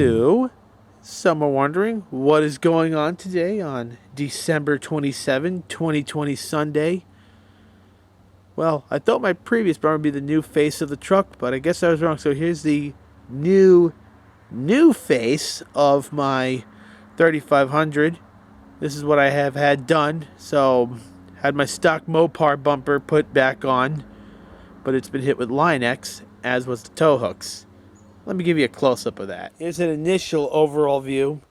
to some are wondering what is going on today on December 27, 2020 Sunday. Well, I thought my previous bar would be the new face of the truck, but I guess I was wrong. So here's the new face of my 3500. This is what I have had done. So had my stock Mopar bumper put back on, but it's been hit with Line-X, as was the tow hooks. Let me give you a close-up of that. Here's an initial overall view.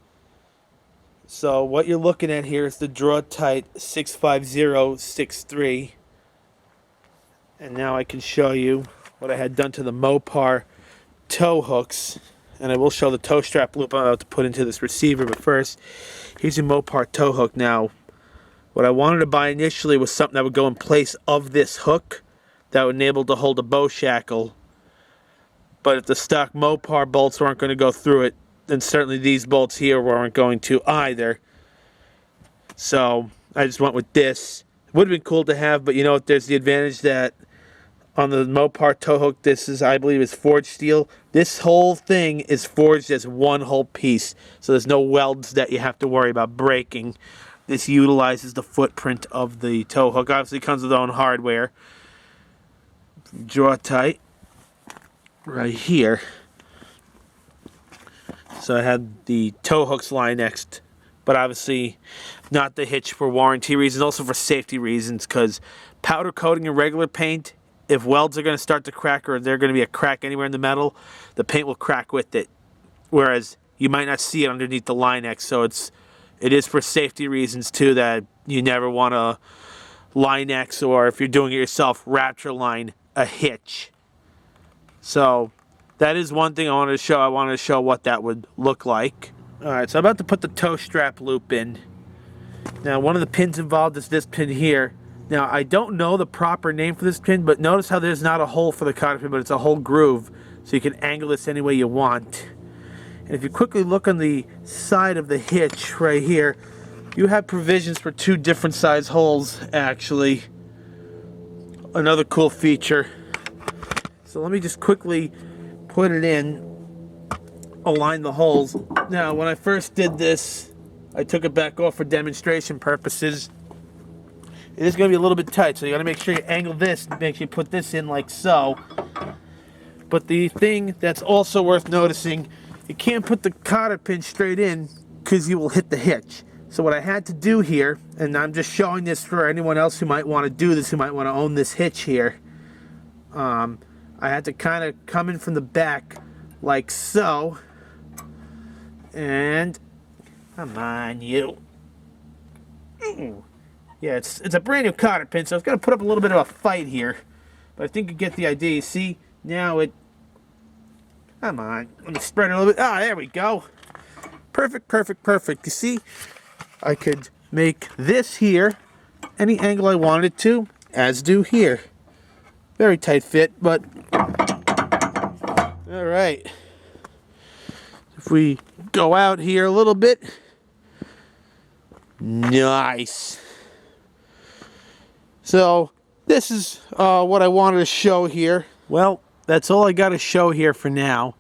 So what you're looking at here is the Draw-Tite 65063. And now I can show you what I had done to the Mopar tow hooks. And I will show the tow strap loop I'm about to put into this receiver. But first, here's your Mopar tow hook. Now, what I wanted to buy initially was something that would go in place of this hook that would enable to hold a bow shackle. But if the stock Mopar bolts weren't going to go through it, then certainly these bolts here weren't going to either. So I just went with this. It would have been cool to have, but you know what? There's the advantage that on the Mopar tow hook, this is, I believe, is forged steel. This whole thing is forged as one whole piece. So there's no welds that you have to worry about breaking. This utilizes the footprint of the tow hook. Obviously, it comes with its own hardware. Draw-Tite. Right here. So I had the tow hooks line next, but obviously not the hitch for warranty reasons, also for safety reasons, because powder coating and regular paint, if welds are going to start to crack or there's going to be a crack anywhere in the metal, the paint will crack with it. Whereas you might not see it underneath the Line-X, so it is for safety reasons too, that you never want to Line-X, or if you're doing it yourself, Rapture line a hitch. So that is one thing I wanted to show. I wanted to show what that would look like. Alright, so I'm about to put the tow strap loop in. Now, one of the pins involved is this pin here. Now, I don't know the proper name for this pin, but notice how there's not a hole for the cotter pin, but it's a whole groove. So you can angle this any way you want. And if you quickly look on the side of the hitch right here, you have provisions for two different size holes, actually. Another cool feature. So let me just quickly put it in, align the holes. Now, when I first did this, I took it back off for demonstration purposes. It is going to be a little bit tight, so you got to make sure you angle this and make sure you put this in like so. But the thing that's also worth noticing, you can't put the cotter pin straight in because you will hit the hitch. So what I had to do here, and I'm just showing this for anyone else who might want to do this, who might want to own this hitch here. I had to kind of come in from the back like so. And come on, you. Yeah, it's a brand new cotter pin, so it's going to put up a little bit of a fight here. But I think you get the idea. You see, now it... Come on. Let me spread it a little bit. Ah, there we go. Perfect, perfect, perfect. You see, I could make this here any angle I wanted to, as do here. Very tight fit, but... Alright. If we go out here a little bit... Nice. So, this is what I wanted to show here. Well, that's all I got to show here for now.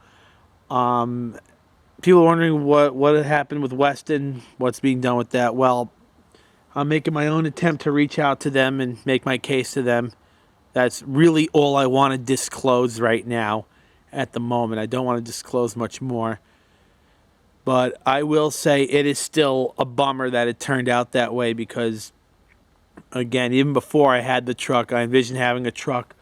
People are wondering what had happened with Weston, what's being done with that. Well, I'm making my own attempt to reach out to them and make my case to them. That's really all I want to disclose right now at the moment. I don't want to disclose much more. But I will say it is still a bummer that it turned out that way because, again, even before I had the truck, I envisioned having a truck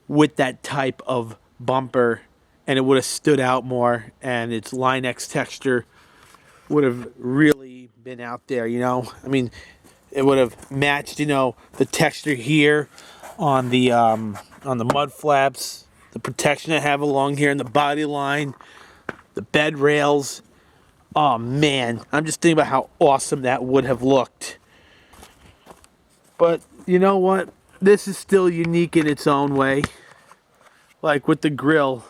with that type of bumper, and it would have stood out more, and its Line-X texture would have really been out there, you know? I mean, it would have matched, you know, the texture here on the mud flaps, the protection I have along here in the body line, the bed rails. Oh man, I'm just thinking about how awesome that would have looked. But you know what? This is still unique in its own way. Like with the grill.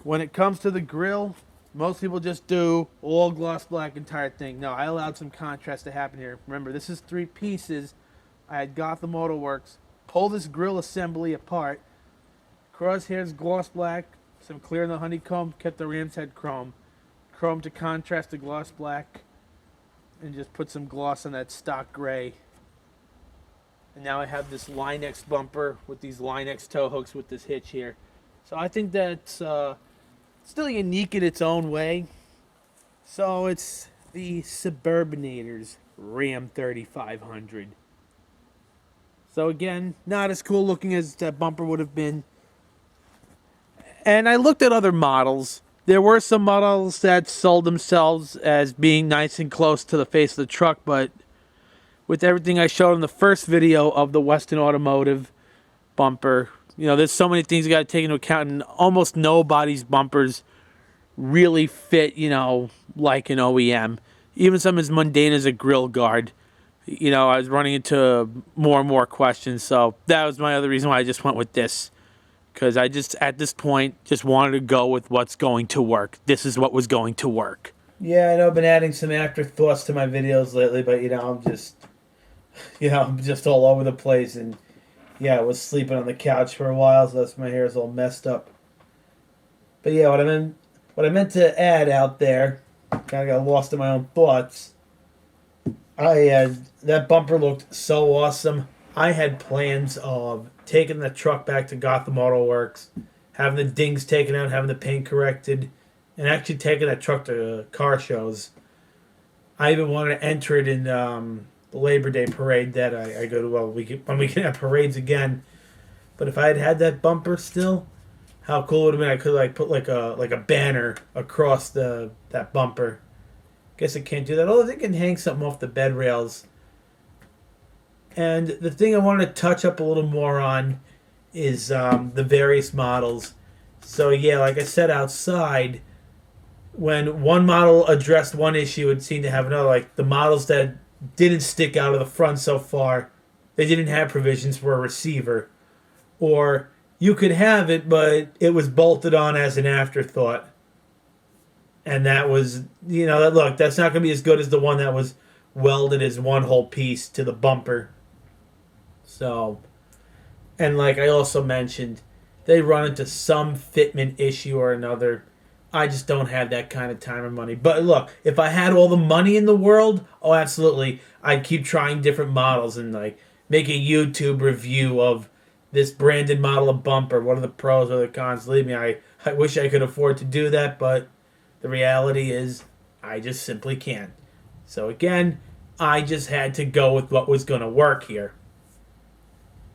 When it comes to the grill, most people just do all gloss black entire thing. No, I allowed some contrast to happen here. Remember, this is 3 pieces. I had Gotham Auto Works pull this grill assembly apart. Crosshairs gloss black, some clear in the honeycomb, kept the ram's head chrome. chrome to contrast the gloss black and just put some gloss on that stock gray. And now I have this Line-X bumper with these Line-X tow hooks with this hitch here. So I think that's still unique in its own way. So it's the Suburbanator's Ram 3500. So again, not as cool looking as that bumper would have been. And I looked at other models. There were some models that sold themselves as being nice and close to the face of the truck, but with everything I showed in the first video of the Western Automotive bumper, you know, there's so many things you got to take into account, and almost nobody's bumpers really fit, you know, like an OEM. Even some as mundane as a grill guard. You know, I was running into more and more questions, so that was my other reason why I just went with this. Because I just, at this point, just wanted to go with what's going to work. This is what was going to work. Yeah, I know I've been adding some afterthoughts to my videos lately, but, you know, I'm just all over the place. And, yeah, I was sleeping on the couch for a while, so that's my hair is all messed up. But, yeah, what I meant to add out there, kind of got lost in my own thoughts. That bumper looked so awesome. I had plans of taking the truck back to Gotham Auto Works, having the dings taken out, having the paint corrected, and actually taking that truck to car shows. I even wanted to enter it in the Labor Day parade that I go to. Well, when we can have parades again. But if I had had that bumper still, how cool would it have been? I could like put like a banner across that bumper. Guess I can't do that. Although they can hang something off the bed rails. And the thing I wanted to touch up a little more on is the various models. So yeah, like I said outside, when one model addressed one issue, it seemed to have another. Like the models that didn't stick out of the front so far, they didn't have provisions for a receiver. Or you could have it, but it was bolted on as an afterthought. And that was, you know, look, that's not going to be as good as the one that was welded as one whole piece to the bumper. So, and like I also mentioned, they run into some fitment issue or another. I just don't have that kind of time or money. But look, if I had all the money in the world, oh, absolutely, I'd keep trying different models and like make a YouTube review of this branded model of bumper. What are the pros or the cons? Believe me, I wish I could afford to do that, but the reality is I just simply can't. So again, I just had to go with what was going to work here.